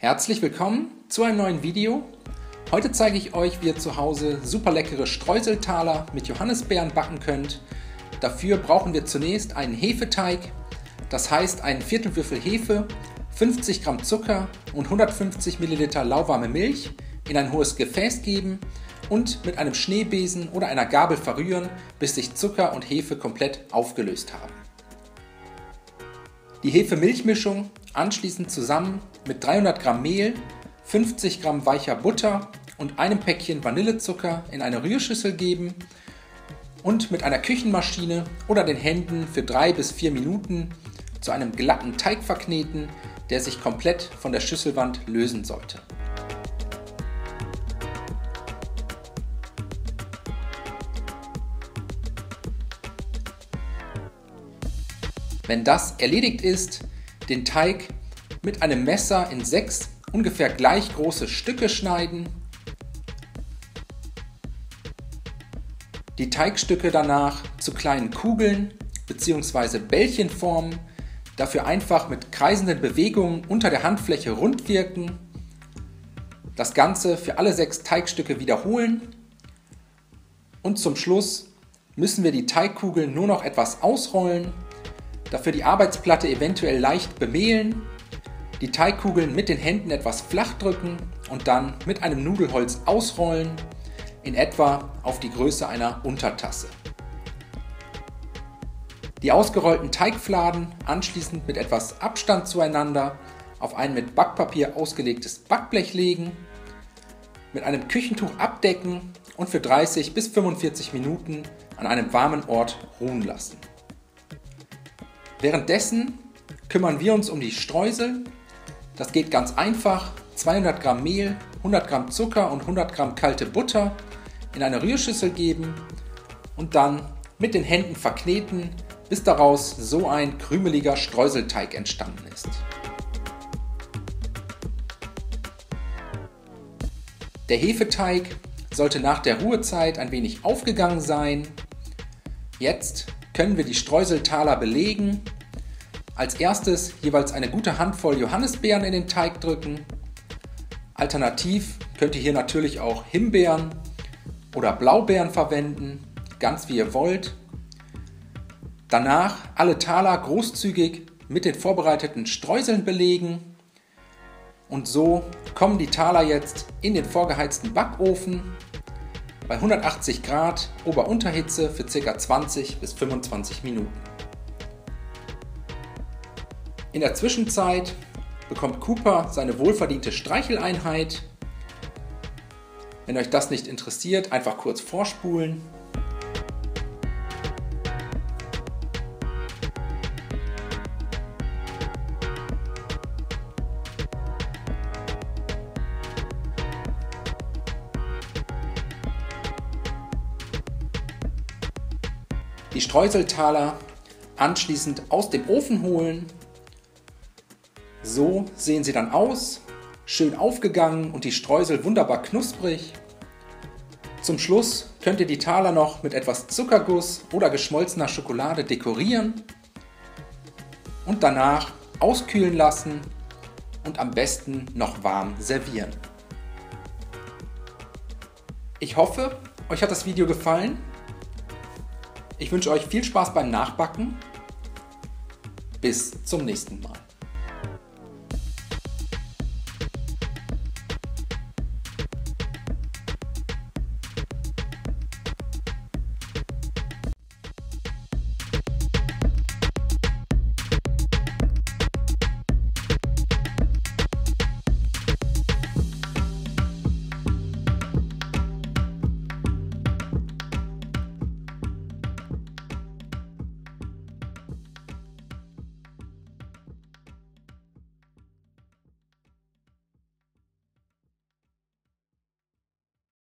Herzlich willkommen zu einem neuen Video. Heute zeige ich euch, wie ihr zu Hause super leckere Streuseltaler mit Johannisbeeren backen könnt. Dafür brauchen wir zunächst einen Hefeteig, das heißt einen Viertelwürfel Hefe, 50 Gramm Zucker und 150 Milliliter lauwarme Milch in ein hohes Gefäß geben und mit einem Schneebesen oder einer Gabel verrühren, bis sich Zucker und Hefe komplett aufgelöst haben. Die Hefe-Milch-Mischung anschließend zusammen mit 300 Gramm Mehl, 50 Gramm weicher Butter und einem Päckchen Vanillezucker in eine Rührschüssel geben und mit einer Küchenmaschine oder den Händen für 3 bis 4 Minuten zu einem glatten Teig verkneten, der sich komplett von der Schüsselwand lösen sollte. Wenn das erledigt ist, den Teig mit einem Messer in 6 ungefähr gleich große Stücke schneiden. Die Teigstücke danach zu kleinen Kugeln bzw. Bällchen formen, dafür einfach mit kreisenden Bewegungen unter der Handfläche rund wirken. Das Ganze für alle 6 Teigstücke wiederholen und zum Schluss müssen wir die Teigkugeln nur noch etwas ausrollen. Dafür die Arbeitsplatte eventuell leicht bemehlen, die Teigkugeln mit den Händen etwas flach drücken und dann mit einem Nudelholz ausrollen, in etwa auf die Größe einer Untertasse. Die ausgerollten Teigfladen anschließend mit etwas Abstand zueinander auf ein mit Backpapier ausgelegtes Backblech legen, mit einem Küchentuch abdecken und für 30 bis 45 Minuten an einem warmen Ort ruhen lassen. Währenddessen kümmern wir uns um die Streusel. Das geht ganz einfach. 200 Gramm Mehl, 100 Gramm Zucker und 100 Gramm kalte Butter in eine Rührschüssel geben und dann mit den Händen verkneten, bis daraus so ein krümeliger Streuselteig entstanden ist. Der Hefeteig sollte nach der Ruhezeit ein wenig aufgegangen sein. Jetzt können wir die Streuseltaler belegen. Als erstes jeweils eine gute Handvoll Johannisbeeren in den Teig drücken. Alternativ könnt ihr hier natürlich auch Himbeeren oder Blaubeeren verwenden, ganz wie ihr wollt. Danach alle Taler großzügig mit den vorbereiteten Streuseln belegen. Und so kommen die Taler jetzt in den vorgeheizten Backofen bei 180 Grad Ober-Unterhitze für ca. 20 bis 25 Minuten. In der Zwischenzeit bekommt Cooper seine wohlverdiente Streicheleinheit. Wenn euch das nicht interessiert, einfach kurz vorspulen. Die Streuseltaler anschließend aus dem Ofen holen. So sehen sie dann aus, schön aufgegangen und die Streusel wunderbar knusprig. Zum Schluss könnt ihr die Taler noch mit etwas Zuckerguss oder geschmolzener Schokolade dekorieren und danach auskühlen lassen und am besten noch warm servieren. Ich hoffe, euch hat das Video gefallen. Ich wünsche euch viel Spaß beim Nachbacken. Bis zum nächsten Mal.